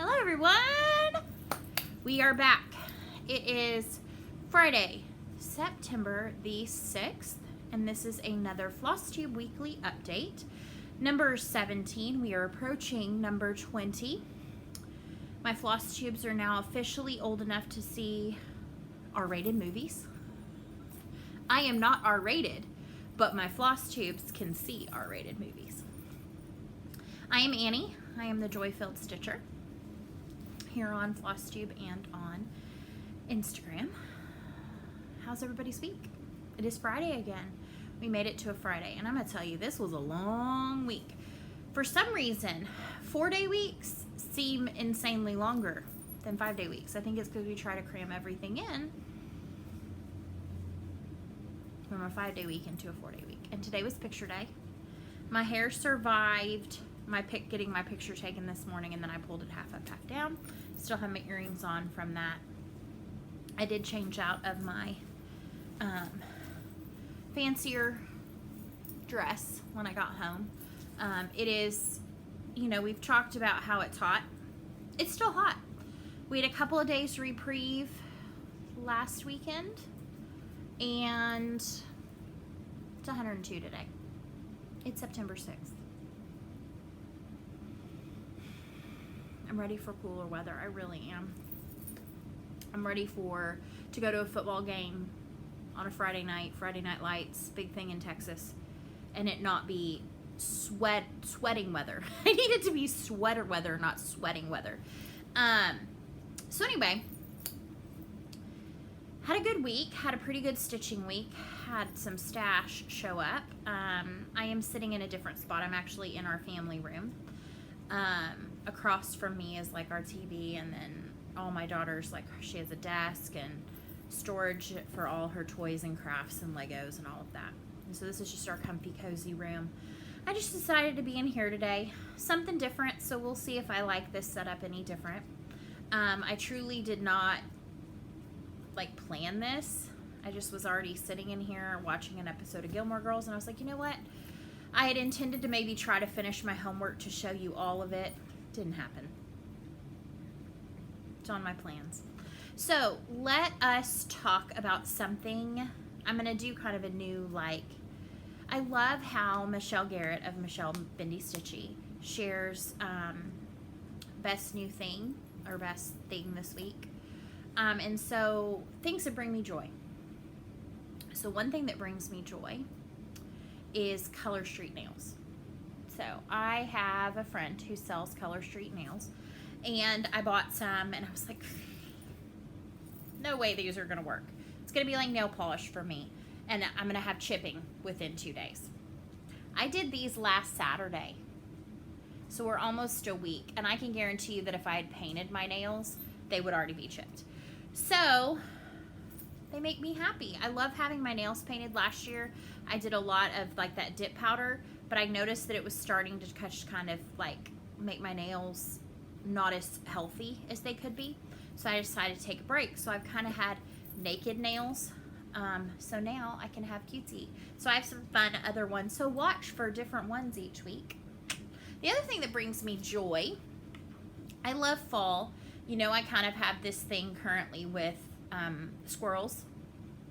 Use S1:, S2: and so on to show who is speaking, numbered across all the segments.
S1: Hello everyone! We are back. It is Friday, September the 6th, and this is another Flosstube weekly update. Number 17, we are approaching number 20. My Flosstubes are now officially old enough to see R-rated movies. I am not R-rated, but my Flosstubes can see R-rated movies. I am Annie. I am the Joy-Filled Stitcher here on Flosstube and on Instagram. How's everybody's week? It is Friday again. We made it to a Friday, and I'm going to tell you, this was a long week. For some reason, 4-day weeks seem insanely longer than 5-day weeks. I think it's because we try to cram everything in from a 5-day week into a 4-day week. And today was picture day. My hair survived getting my picture taken this morning, and then I pulled it half up, half down. Still have my earrings on from that. I did change out of my fancier dress when I got home. It is, you know, we've talked about how it's hot. It's still hot. We had a couple of days reprieve last weekend, and it's 102 today. It's September 6th. I'm ready for cooler weather. I really am. I'm ready to go to a football game on a Friday night lights, big thing in Texas, and it not be sweating weather. I need it to be sweater weather, not sweating weather. So anyway, had a good week, had a pretty good stitching week, had some stash show up. I am sitting in a different spot. I'm actually in our family room. Across from me is like our TV, and then all my daughters, like, she has a desk and storage for all her toys and crafts and Legos and all of that. And so this is just our comfy, cozy room. I just decided to be in here today. Something different, so we'll see if I like this setup any different. I truly did not, like, plan this. I just was already sitting in here watching an episode of Gilmore Girls, and I was like, you know what? I had intended to maybe try to finish my homework to show you all of it. Didn't happen. It's on my plans. So let us talk about something. I'm going to do kind of a new, like, I love how Michelle Garrett of Michelle Bendy Stitchy shares best new thing or best thing this week. And so things that bring me joy. So one thing that brings me joy is Color Street nails. So I have a friend who sells Color Street nails, and I bought some, and I was like, no way these are gonna work. It's gonna be like nail polish for me, and I'm gonna have chipping within 2 days. I did these last Saturday, so we're almost a week, and I can guarantee you that if I had painted my nails, they would already be chipped. So they make me happy. I love having my nails painted. Last year I did a lot of like that dip powder, but I noticed that it was starting to kind of like make my nails not as healthy as they could be. So I decided to take a break. So I've kind of had naked nails. So now I can have cutesy. So I have some fun other ones. So watch for different ones each week. The other thing that brings me joy, I love fall. You know, I kind of have this thing currently with squirrels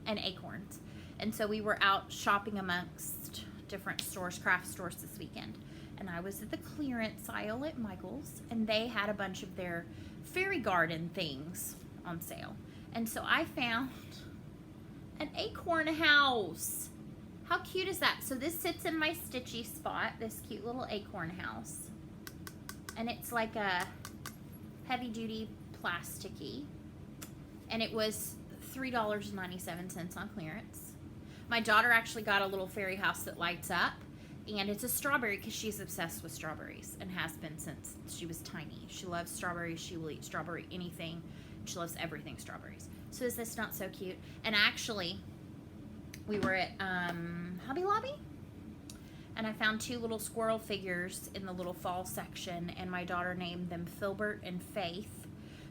S1: and acorns. And so we were out shopping amongst different stores, craft stores this weekend. And I was at the clearance aisle at Michael's, and they had a bunch of their fairy garden things on sale. And so I found an acorn house. How cute is that? So this sits in my stitchy spot, this cute little acorn house. And it's like a heavy duty plasticky. And it was $3.97 on clearance. My daughter actually got a little fairy house that lights up, and it's a strawberry because she's obsessed with strawberries and has been since she was tiny. She loves strawberries. She will eat strawberry anything. She loves everything strawberries. So is this not so cute? And actually, we were at Hobby Lobby, and I found 2 little squirrel figures in the little fall section, and my daughter named them Filbert and Faith.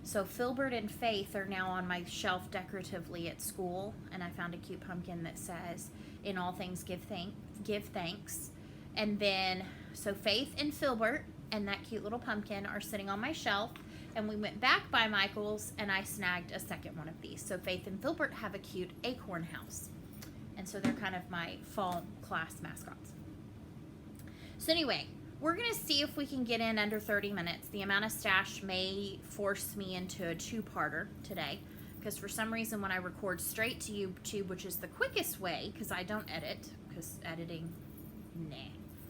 S1: So Filbert and Faith are now on my shelf decoratively at school, and I found a cute pumpkin that says, "In all things give thanks." And then, so Faith and Filbert, and that cute little pumpkin are sitting on my shelf. And we went back by Michael's and I snagged a second one of these. So Faith and Filbert have a cute acorn house. And so they're kind of my fall class mascots. So anyway, we're going to see if we can get in under 30 minutes. The amount of stash may force me into a two-parter today. Because for some reason when I record straight to YouTube, which is the quickest way, because I don't edit, because editing, nah.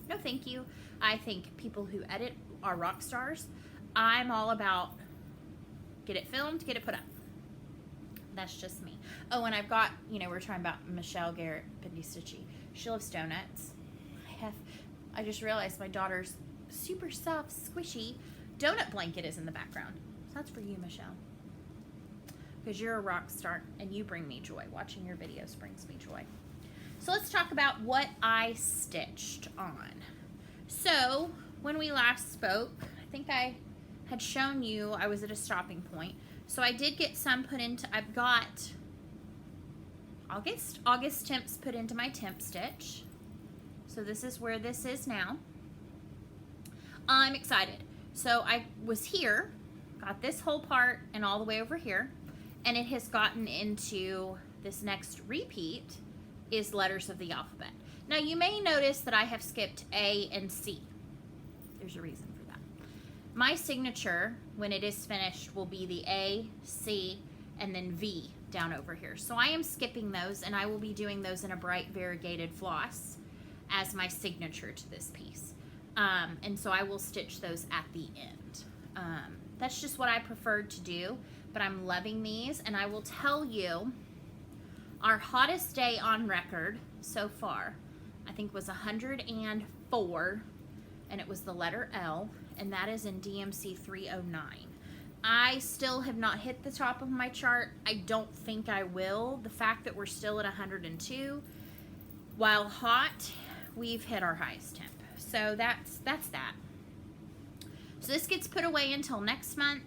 S1: No thank you. I think people who edit are rock stars. I'm all about get it filmed, get it put up. That's just me. Oh, and I've got, you know, we're talking about Michelle Garrett, Bindi Stitchy. She loves donuts. I just realized my daughter's super soft, squishy donut blanket is in the background. So that's for you, Michelle. Because you're a rock star and you bring me joy. Watching your videos brings me joy. So let's talk about what I stitched on. So when we last spoke, I think I had shown you I was at a stopping point. So I did get some put into, I've got August temps put into my temp stitch. So this is where this is now. I'm excited. So I was here, got this whole part and all the way over here. And it has gotten into this next repeat is letters of the alphabet. Now you may notice that I have skipped A and C. There's a reason for that. My signature, when it is finished, will be the A, C, and then V down over here. So I am skipping those, and I will be doing those in a bright variegated floss as my signature to this piece. And so I will stitch those at the end. That's just what I preferred to do. But I'm loving these, and I will tell you our hottest day on record so far, I think was 104, and it was the letter L, and that is in DMC 309. I still have not hit the top of my chart. I don't think I will. The fact that we're still at 102, while hot, we've hit our highest temp. So that's that. So this gets put away until next month.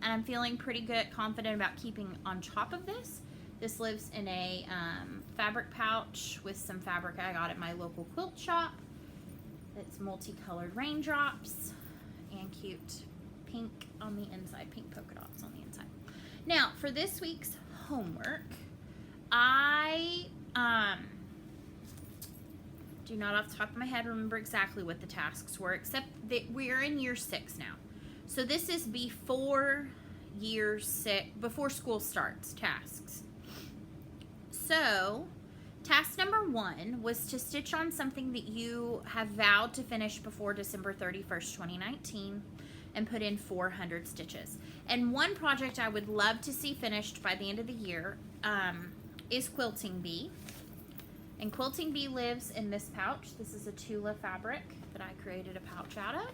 S1: And I'm feeling pretty good, confident about keeping on top of this. This lives in a fabric pouch with some fabric I got at my local quilt shop. It's multicolored raindrops and cute pink on the inside, pink polka dots on the inside. Now, for this week's homework, I do not off the top of my head remember exactly what the tasks were, except that we're in year 6 now. So this is before year 6, before school starts tasks. So task number 1 was to stitch on something that you have vowed to finish before December 31st, 2019 and put in 400 stitches. And one project I would love to see finished by the end of the year is Quilting Bee. And Quilting Bee lives in this pouch. This is a Tula fabric that I created a pouch out of.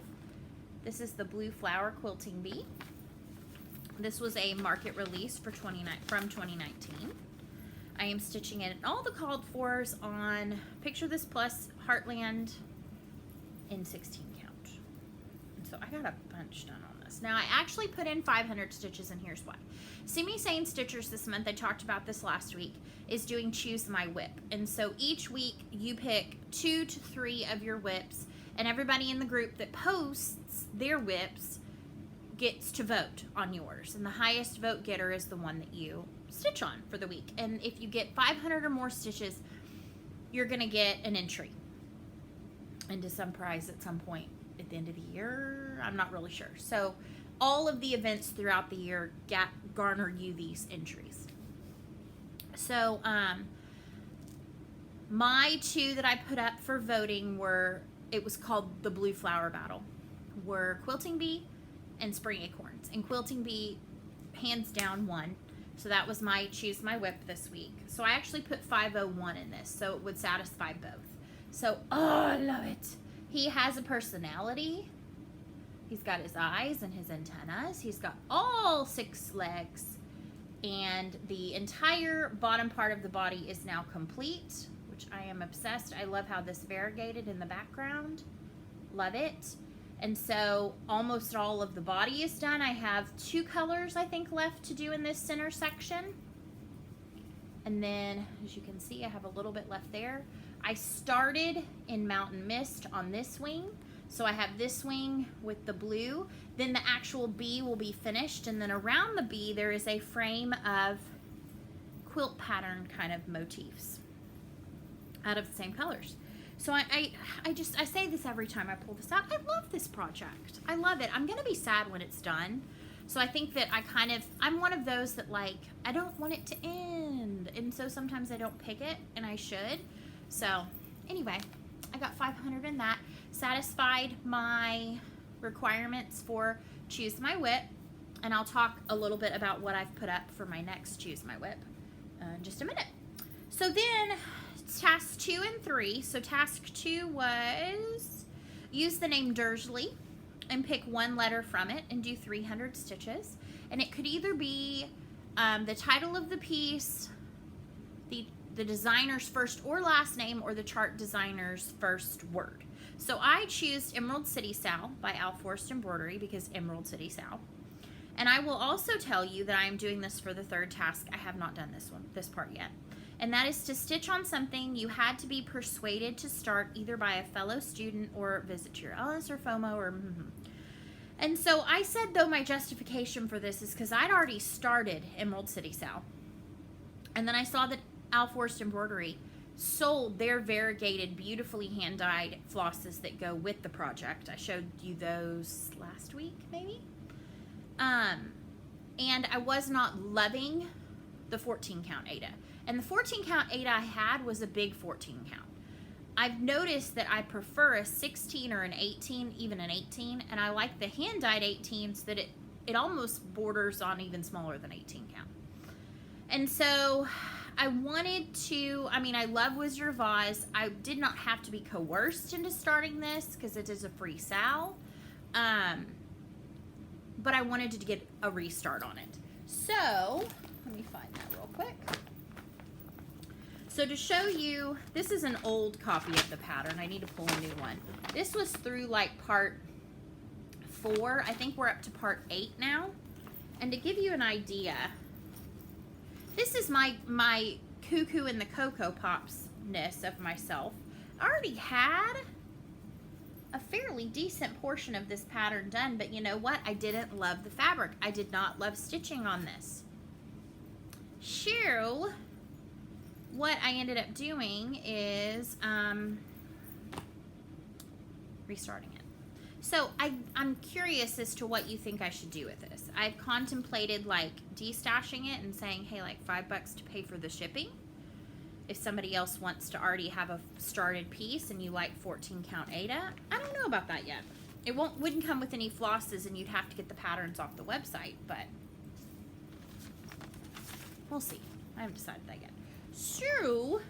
S1: This is the Blue Flower Quilting Bee. This was a market release for from 2019. I am stitching it all the called fors on Picture This Plus Heartland in 16 count. And so I got a bunch done on this. Now I actually put in 500 stitches, and here's why. Simi Sane Stitchers this month, I talked about this last week, is doing Choose My Whip. And so each week you pick 2 to 3 of your whips, and everybody in the group that posts their whips gets to vote on yours. And the highest vote getter is the one that you stitch on for the week. And if you get 500 or more stitches, you're going to get an entry into some prize at some point at the end of the year. I'm not really sure. So all of the events throughout the year garner you these entries. So my 2 that I put up for voting were, it was called the Blue Flower Battle, were Quilting Bee and Spring Acorns. And Quilting Bee, hands down, won. So that was my Choose My Whip this week. So I actually put 501 in this, so it would satisfy both. So, oh, I love it. He has a personality. He's got his eyes and his antennas. He's got all 6 legs. And the entire bottom part of the body is now complete, which I am obsessed. I love how this variegated in the background. Love it. And so almost all of the body is done. I have 2 colors, I think, left to do in this center section. And then, as you can see, I have a little bit left there. I started in Mountain Mist on this wing. So I have this wing with the blue, then the actual bee will be finished, and then around the bee there is a frame of quilt pattern kind of motifs out of the same colors. So I say this every time I pull this out. I love this project. I love it. I'm gonna be sad when it's done. So I think that I'm one of those that like, I don't want it to end. And so sometimes I don't pick it, and I should. So anyway, I got 500 in that. Satisfied my requirements for Choose My Whip. And I'll talk a little bit about what I've put up for my next Choose My Whip in just a minute. So then task 2 and 3. So task 2 was use the name Dursley and pick one letter from it and do 300 stitches. And it could either be the title of the piece, the designer's first or last name, or the chart designer's first word. So I choose Emerald City Sal by Al Forst Embroidery because Emerald City Sal. And I will also tell you that I am doing this for the third task. I have not done this part yet. And that is to stitch on something you had to be persuaded to start either by a fellow student or visit to your LS or FOMO or And so I said, though, my justification for this is because I'd already started Emerald City Sal. And then I saw that Al Forst Embroidery sold their variegated, beautifully hand-dyed flosses that go with the project. I showed you those last week, maybe? And I was not loving the 14 count Ada. And the 14 count Ada I had was a big 14 count. I've noticed that I prefer a 16 or an 18, even an 18, and I like the hand-dyed 18s that it almost borders on even smaller than 18 count. And so I wanted to, I love Wizard of Oz. I did not have to be coerced into starting this because it is a free sal. But I wanted to get a restart on it. So, let me find that real quick. So to show you, this is an old copy of the pattern. I need to pull a new one. This was through like part 4. I think we're up to part 8 now. And to give you an idea, this is my Cuckoo and the Cocoa Pops-ness of myself. I already had a fairly decent portion of this pattern done, but you know what? I didn't love the fabric. I did not love stitching on this. So what I ended up doing is restarting it. So I'm curious as to what you think I should do with this. I've contemplated like destashing it and saying, hey, like $5 to pay for the shipping. If somebody else wants to already have a started piece and you like 14 count Ada, I don't know about that yet. It wouldn't come with any flosses and you'd have to get the patterns off the website, but we'll see. I haven't decided that yet. So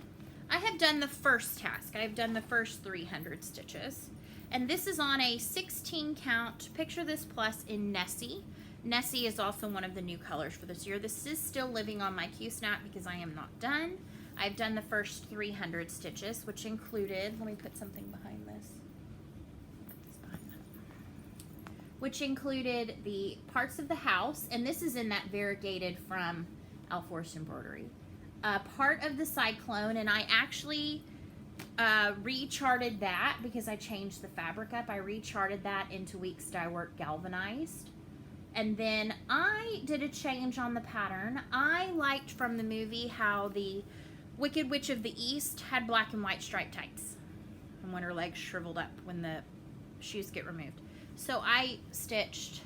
S1: I have done the first task. I've done the first 300 stitches. And this is on a 16 count, picture this plus in Nessie. Nessie is also one of the new colors for this year. This is still living on my Q-snap because I am not done. I've done the first 300 stitches, which included, let me put something behind this. Which included the parts of the house, and this is in that variegated from Al Forst Embroidery. Part of the cyclone, and I actually recharted that because I changed the fabric up. I recharted that into Weeks Dye Work galvanized. And then I did a change on the pattern. I liked from the movie how the Wicked Witch of the East had black and white striped tights. And when her legs shriveled up when the shoes get removed. So I stitched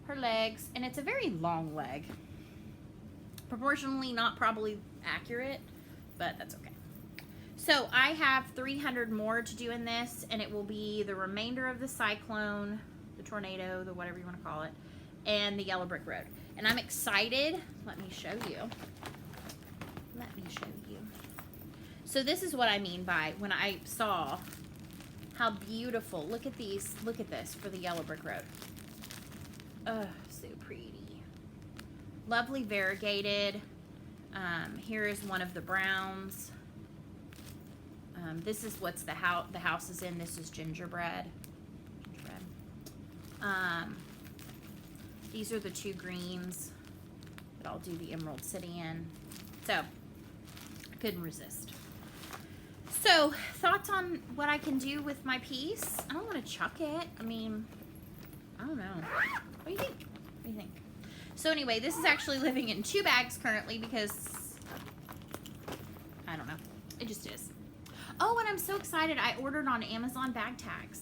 S1: her legs, and it's a very long leg. Proportionally not probably accurate, but that's okay. So I have 300 more to do in this, and it will be the remainder of the cyclone, the tornado, the whatever you want to call it, and the Yellow Brick Road. And I'm excited. Let me show you. Let me show you. So this is what I mean by when I saw how beautiful. Look at these. Look at this for the Yellow Brick Road. Oh, so pretty. Lovely variegated. Here is one of the browns. This is what's the house is in. This is gingerbread. These are the 2 greens that I'll do the Emerald City in. So, I couldn't resist. So, thoughts on what I can do with my piece? I don't want to chuck it. I mean, I don't know. What do you think? What do you think? So anyway, this is actually living in 2 bags currently because, I don't know. It just is. Oh, and I'm so excited. I ordered on Amazon bag tags.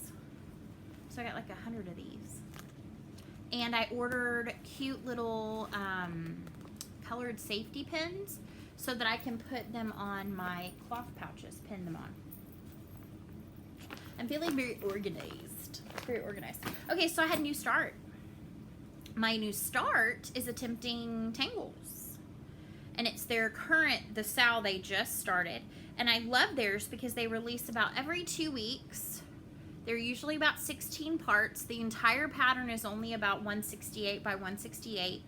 S1: So I got like 100 of these. And I ordered cute little colored safety pins so that I can put them on my cloth pouches, pin them on. I'm feeling very organized. Very organized. Okay, so I had a new start. My new start is attempting tangles. And it's their current, the SAL they just started. And I love theirs because they release about every 2 weeks. They're usually about 16 parts. The entire pattern is only about 168 by 168.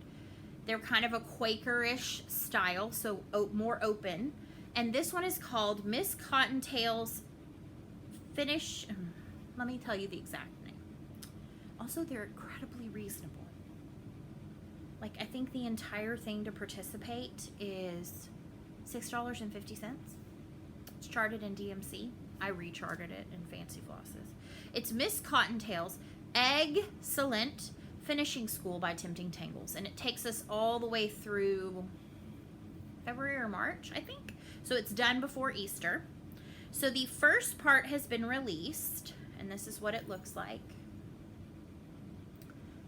S1: They're kind of a Quakerish style, so more open. And this one is called Miss Cottontail's Finish. Let me tell you the exact name. Also, they're incredibly reasonable. Like, I think the entire thing to participate is $6.50. It's charted in DMC. I recharted it in Fancy Flosses. It's Miss Cottontail's Excellent Finishing School by Tempting Tangles. And it takes us all the way through February or March, I think. So it's done before Easter. So the first part has been released. And this is what it looks like.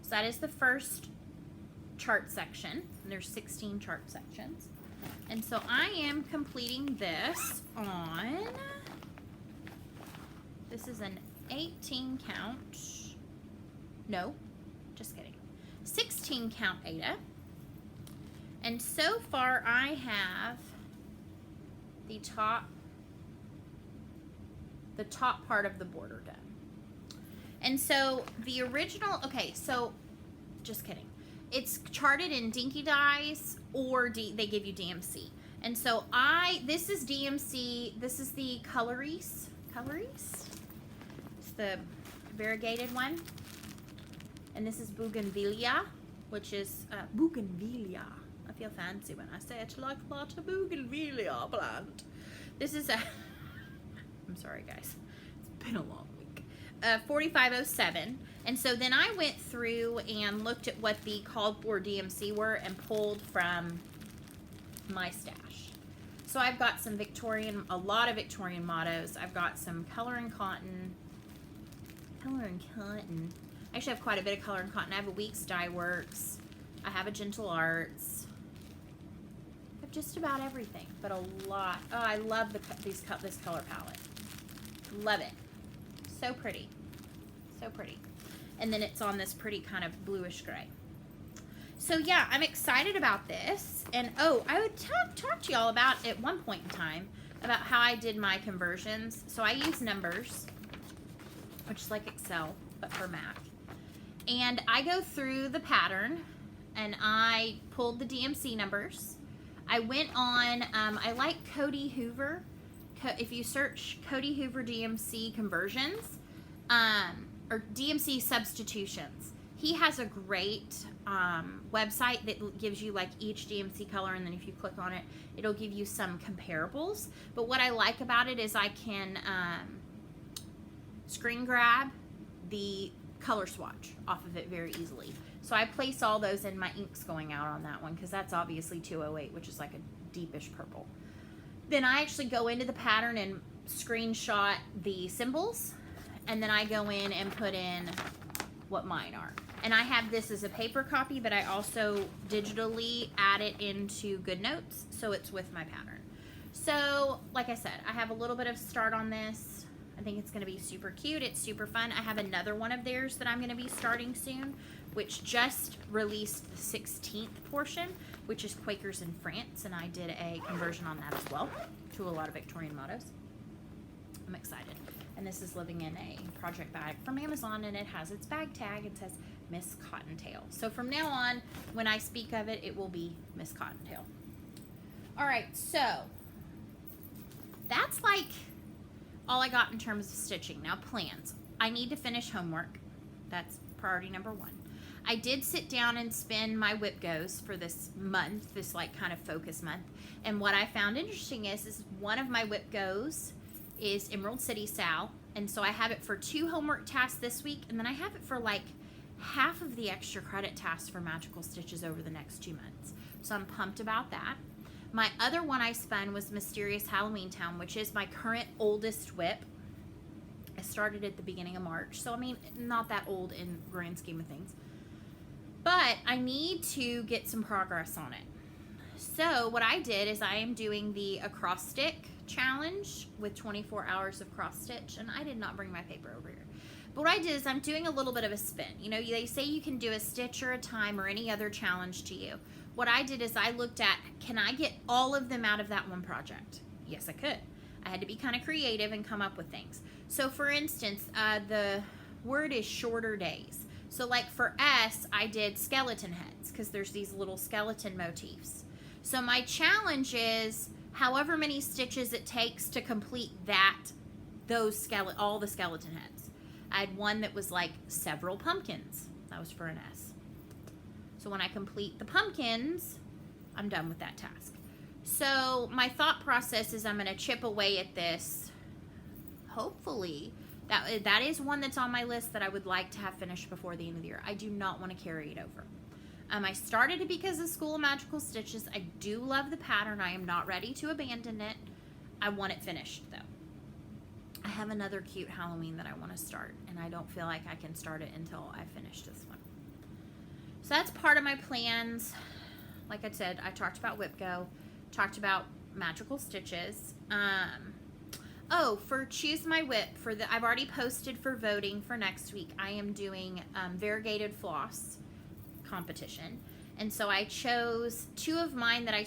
S1: So that is the first chart section. And there's 16 chart sections. And so I am completing this on, this is an 18 count, no, just kidding, 16 count Aida. And so far I have the top part of the border done. And so the original, okay, so just kidding. It's charted in Dinky Dies or they give you DMC. And so this is DMC, this is the Colorise. It's the variegated one. And this is Bougainvillea, which is, Bougainvillea. I feel fancy when I say it, like that, a Bougainvillea plant. This is a, I'm sorry guys, it's been a long week. 4507. And so then I went through and looked at what the called for DMC were and pulled from my stash. So I've got some a lot of Victorian mottos. I've got some Color and Cotton. I actually have quite a bit of Color and Cotton. I have a Weeks Dye Works. I have a Gentle Arts. I have just about everything, but a lot. Oh, I love this color palette. Love it. So pretty. So pretty. And then it's on this pretty kind of bluish gray. So yeah, I'm excited about this. And oh, I would talk to y'all about at one point in time about how I did my conversions. So I use Numbers, which is like Excel, but for Mac. And I go through the pattern and I pulled the DMC numbers. I went on, I like Cody Hoover. If you search Cody Hoover DMC conversions, or DMC substitutions, he has a great website that gives you like each DMC color, and then if you click on it, it'll give you some comparables. But what I like about it is I can screen grab the color swatch off of it very easily. So I place all those in my inks going out on that one because that's obviously 208, which is like a deepish purple. Then I actually go into the pattern and screenshot the symbols, and then I go in and put in what mine are. And I have this as a paper copy, but I also digitally add it into GoodNotes, so it's with my pattern. So, like I said, I have a little bit of start on this. I think it's going to be super cute. It's super fun. I have another one of theirs that I'm going to be starting soon, which just released the 16th portion, which is Quakers in France, and I did a conversion on that as well to a lot of Victorian mottos. I'm excited. And this is living in a project bag from Amazon, and it has its bag tag. It says Miss Cottontail. So from now on, when I speak of it, it will be Miss Cottontail. All right, so that's like all I got in terms of stitching. Now plans. I need to finish homework. That's priority number 1. I did sit down and spin my whip goes for this month, this like kind of focus month. And what I found interesting is one of my whip goes is Emerald City Sal. And so I have it for 2 homework tasks this week, and then I have it for like half of the extra credit tasks for Magical Stitches over the next 2 months. So I'm pumped about that. My other one I spun was Mysterious Halloween Town, which is my current oldest whip. I started at the beginning of March, so I mean, not that old in grand scheme of things. But I need to get some progress on it. So what I did is I am doing the acrostic challenge with 24 hours of cross stitch, and I did not bring my paper over here. But what I did is I'm doing a little bit of a spin. You know, they say you can do a stitch or a time or any other challenge to you. What I did is I looked at, can I get all of them out of that one project? Yes, I could. I had to be kind of creative and come up with things. So for instance, the word is shorter days. So like for S, I did skeleton heads because there's these little skeleton motifs. So my challenge is however many stitches it takes to complete all the skeleton heads. I had one that was like several pumpkins. That was for an S. So when I complete the pumpkins, I'm done with that task. So my thought process is I'm going to chip away at this. Hopefully, that is one that's on my list that I would like to have finished before the end of the year. I do not want to carry it over. I started it because of School of Magical Stitches. I do love the pattern. I am not ready to abandon it. I want it finished though. I have another cute Halloween that I want to start, and I don't feel like I can start it until I finish this one. So that's part of my plans. Like I said, I talked about WhipGo, talked about Magical Stitches. For Choose My Whip, I've already posted for voting for next week. I am doing variegated floss competition, and so I chose 2 of mine that I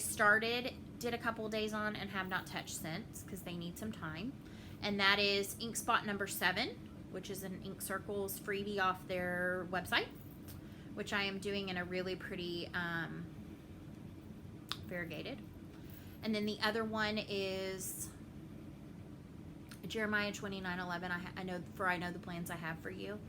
S1: did a couple days on, and have not touched since because they need some time. And that is Ink Spot number 7, which is an Ink Circles freebie off their website, which I am doing in a really pretty variegated. And then the other one is Jeremiah 29:11. I know the plans I have for you,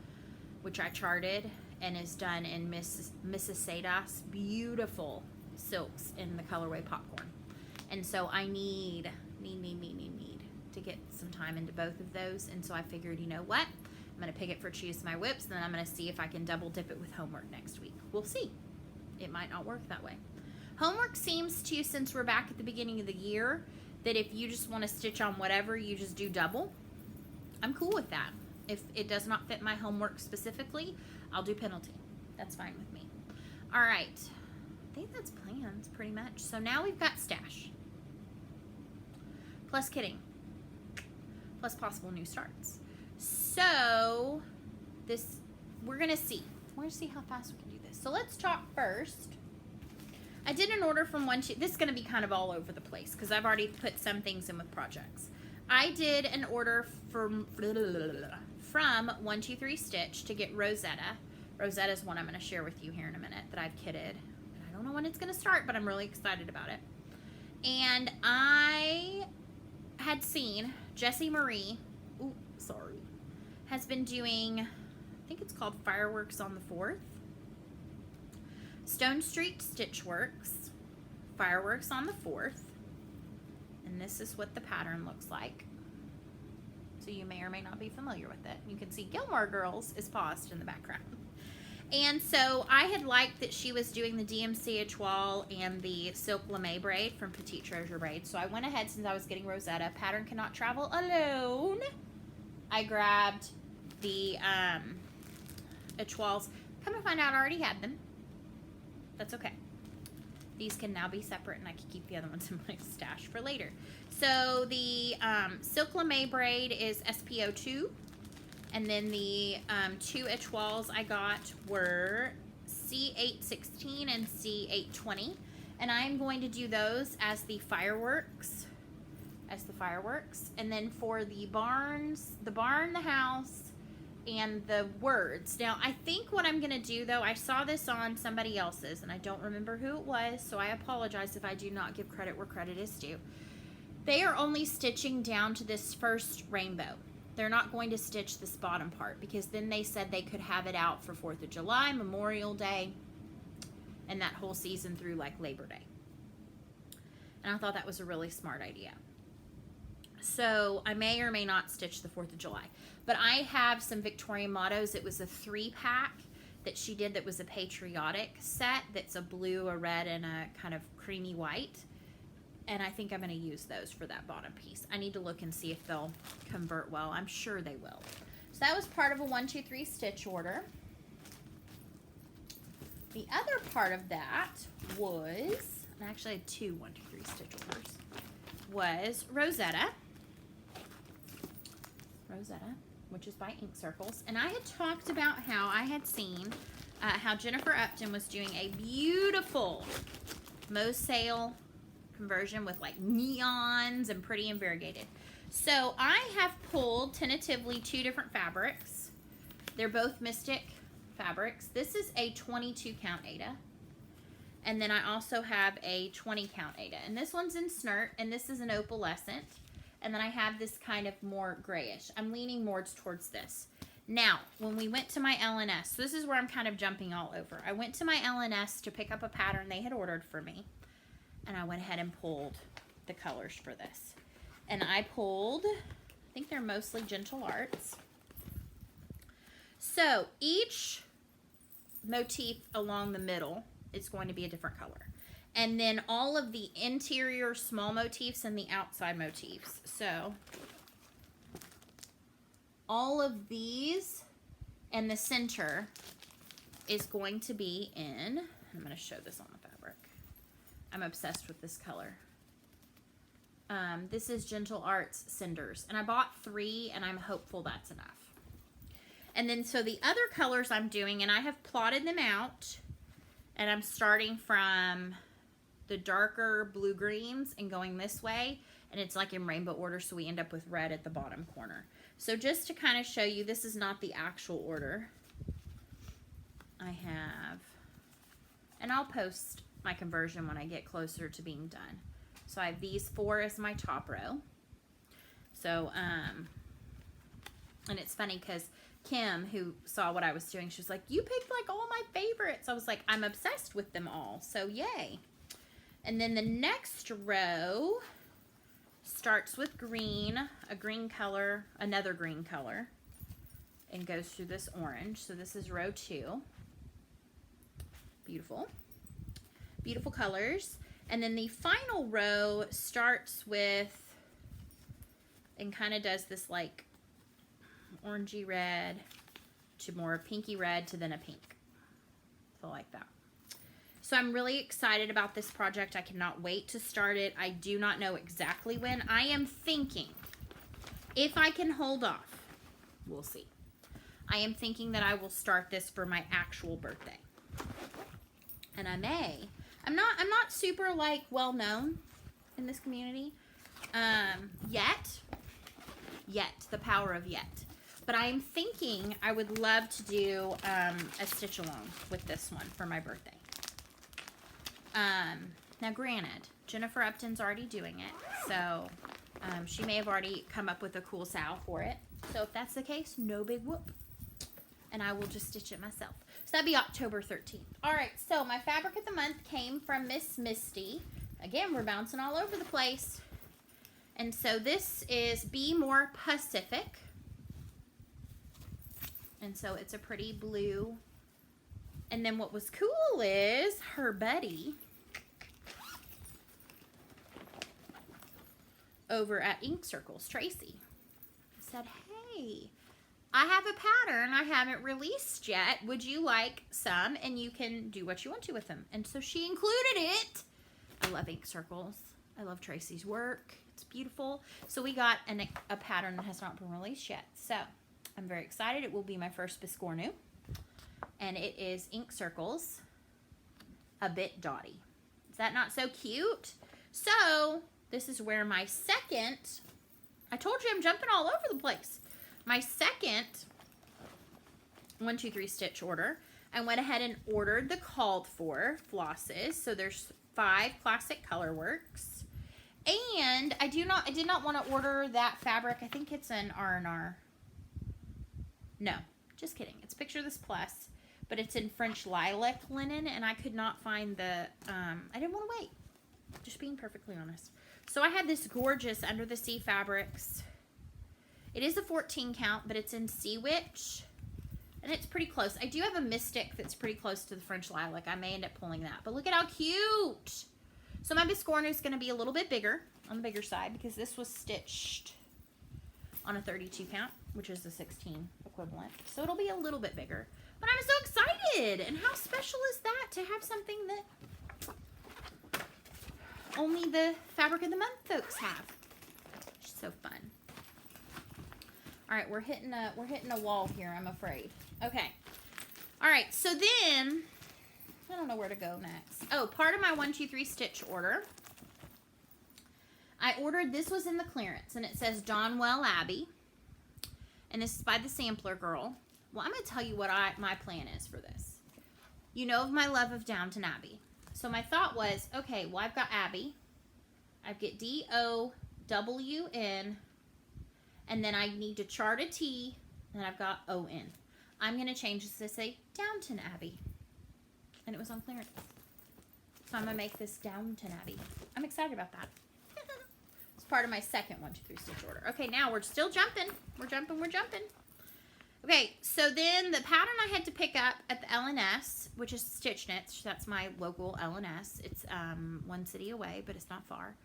S1: which I charted and is done in Mrs. Sadah's beautiful silks in the colorway Popcorn. And so I need to get some time into both of those. And so I figured, you know what? I'm going to pick it for Choose My Whips, and then I'm going to see if I can double dip it with homework next week. We'll see. It might not work that way. Homework seems to, since we're back at the beginning of the year, that if you just want to stitch on whatever, you just do double. I'm cool with that. If it does not fit my homework specifically, I'll do penalty. That's fine with me. All right. I think that's plans pretty much. So now we've got stash. Plus kitting. Plus possible new starts. So we're going to see. We're going to see how fast we can do this. So let's talk first. I did an order from this is going to be kind of all over the place because I've already put some things in with projects. I did an order from 123 Stitch to get Rosetta. Rosetta's one I'm going to share with you here in a minute that I've kitted. I don't know when it's going to start, but I'm really excited about it. And I had seen Jessie Marie, has been doing, I think it's called Fireworks on the 4th. Stone Street Stitchworks, Fireworks on the 4th. And this is what the pattern looks like. So you may or may not be familiar with it. You can see Gilmore Girls is paused in the background. And so I had liked that she was doing the DMC Etoile and the Silk Lame braid from Petite Treasure Braid. So I went ahead, since I was getting Rosetta, pattern cannot travel alone. I grabbed the Etoiles. Come to find out, I already had them. That's okay. These can now be separate, and I can keep the other ones in my stash for later. So the Silk Lame braid is SPO2. And then the 2 Etoiles I got were C816 and C820. And I'm going to do those as the fireworks. And then for the barn, the house, and the words. Now, I think what I'm going to do, though, I saw this on somebody else's, and I don't remember who it was, so I apologize if I do not give credit where credit is due. They are only stitching down to this first rainbow. They're not going to stitch this bottom part, because then they said they could have it out for 4th of July, Memorial Day, and that whole season through like Labor Day. And I thought that was a really smart idea. So I may or may not stitch the 4th of July. But I have some Victorian mottos. It was a 3-pack that she did that was a patriotic set. That's a blue, a red, and a kind of creamy white. And I think I'm going to use those for that bottom piece. I need to look and see if they'll convert well. I'm sure they will. So that was part of a 1, 2, 3 stitch order. The other part of that was, and I actually had 2 1, 2, 3 stitch orders, was Rosetta, which is by Ink Circles. And I had talked about how I had seen how Jennifer Upton was doing a beautiful Mo Sale conversion with like neons and pretty and variegated. So I have pulled tentatively 2 different fabrics. They're both Mystic fabrics. This is a 22 count Aida. And then I also have a 20 count Aida. And this one's in Snert, and this is an opalescent. And then I have this kind of more grayish. I'm leaning more towards this. Now, when we went to my LNS, so this is where I'm kind of jumping all over. I went to my LNS to pick up a pattern they had ordered for me. And I went ahead and pulled the colors for this. And I pulled, I think they're mostly Gentle Arts. So each motif along the middle is going to be a different color. And then all of the interior small motifs and the outside motifs. So all of these and the center is going to be in, I'm going to show this on the fabric. I'm obsessed with this color. This is Gentle Arts Cinders. And I bought 3 and I'm hopeful that's enough. And then so the other colors I'm doing, and I have plotted them out, and I'm starting from the darker blue greens and going this way, and it's like in rainbow order, so we end up with red at the bottom corner. So just to kind of show you, this is not the actual order. I have, and I'll post my conversion when I get closer to being done. So I have these 4 as my top row. So, and it's funny because Kim, who saw what I was doing, she was like, you picked like all my favorites. I was like, I'm obsessed with them all, so yay. And then the next row starts with green, a green color, another green color, and goes through this orange. So this is row 2. Beautiful. Beautiful colors. And then the final row starts with, and kind of does this like orangey red to more pinky red to then a pink. So like that. So I'm really excited about this project. I cannot wait to start it. I do not know exactly when. I am thinking, if I can hold off, we'll see. I am thinking that I will start this for my actual birthday. And I may. I'm not super like well known in this community yet. The power of yet. But I am thinking I would love to do a stitch along with this one for my birthday. Now granted, Jennifer Upton's already doing it, so she may have already come up with a cool sow for it. So if that's the case, no big whoop. And I will just stitch it myself. So that'd be October 13th. All right, so my fabric of the month came from Miss Misty. Again, we're bouncing all over the place. And so this is Be More Pacific. And so it's a pretty blue. And then what was cool is her buddy over at Ink Circles, Tracy, said, hey, I have a pattern I haven't released yet. Would you like some? And you can do what you want to with them. And so she included it. I love Ink Circles. I love Tracy's work. It's beautiful. So we got a pattern that has not been released yet. So I'm very excited. It will be my first Biscornu. And it is Ink Circles, A Bit Dotty. Is that not so cute? So this is where my second, I told you I'm jumping all over the place. My second 1, 2, 3 stitch order, I went ahead and ordered the called for flosses. So there's 5 classic color works. And I did not want to order that fabric. I think it's an R&R. No, just kidding. It's Picture This Plus, but it's in French lilac linen, and I could not find the, I didn't want to wait. Just being perfectly honest. So I had this gorgeous Under the Sea Fabrics. It is a 14 count, but it's in Sea Witch. And it's pretty close. I do have a Mystic that's pretty close to the French Lilac. I may end up pulling that. But look at how cute. So my Biscornu is going to be a little bit bigger, on the bigger side, because this was stitched on a 32 count, which is the 16 equivalent. So it'll be a little bit bigger. But I'm so excited. And how special is that to have something that only the Fabric of the Month folks have? It's so fun. All right, we're hitting a wall here, I'm afraid. Okay. All right, so then I don't know where to go next. Oh, part of my 1, 2, 3 stitch order. I ordered, this was in the clearance, and it says Donwell Abbey. And this is by the Sampler Girl. Well, I'm going to tell you what my plan is for this. You know of my love of Downton Abbey. So my thought was, okay, well, I've got Abbey. I've got D-O-W-N. And then I need to chart a T. And I've got O-N. I'm going to change this to say Downton Abbey. And it was on clearance. So I'm going to make this Downton Abbey. I'm excited about that. It's part of my second 1, 2, 3 stitch order. Okay, now we're still jumping. We're jumping. Okay, so then the pattern I had to pick up at the LNS, which is Stitch Knits, that's my local LNS. It's 1 city away, but it's not far,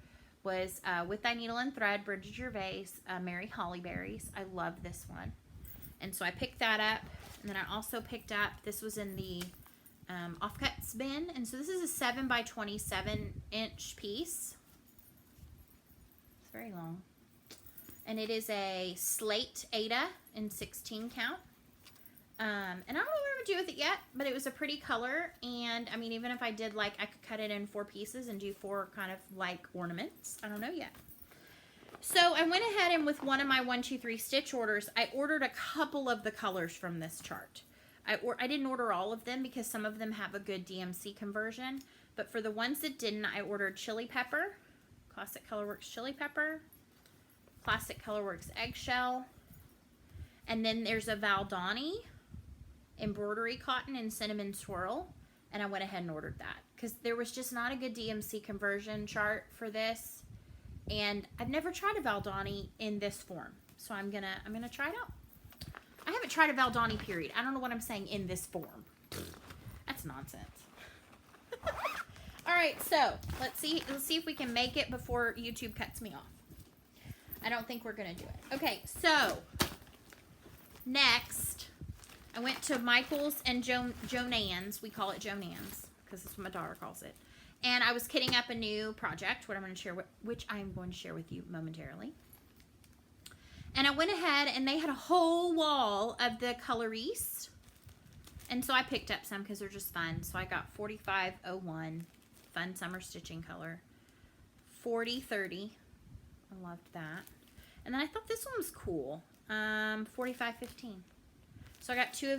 S1: was With Thy Needle and Thread, Bridget Gervais, Mary Hollyberries. I love this one. And so I picked that up, and then I also picked up, this was in the offcuts bin, and so this is a 7 by 27 inch piece. It's very long. And it is a slate Ada in 16 count. And I don't know what I'm going to do with it yet, but it was a pretty color. And, I mean, even if I did, like, I could cut it in 4 pieces and do 4 kind of, like, ornaments. I don't know yet. So, I went ahead and with one of my 1, 2, 3 stitch orders, I ordered a couple of the colors from this chart. I didn't order all of them because some of them have a good DMC conversion. But for the ones that didn't, I ordered Chili Pepper, Classic Colorworks Chili Pepper, Classic Colorworks Eggshell, and then there's a Valdani embroidery cotton and cinnamon swirl, and I went ahead and ordered that because there was just not a good DMC conversion chart for this, and I've never tried a Valdani in this form, so I'm gonna try it out. I haven't tried a Valdani, period. I don't know what I'm saying in this form. That's nonsense. All right, so let's see if we can make it before YouTube cuts me off. I don't think we're going to do it. Okay, so next, I went to Michael's and Jonan's. We call it Jonan's because that's what my daughter calls it. And I was kitting up a new project, which I am going to share with you momentarily. And I went ahead and they had a whole wall of the Colorise. And so I picked up some because they're just fun. So I got 4501, fun summer stitching color. 4030. I loved that. And then I thought this one was cool. 4515. So I got 2 of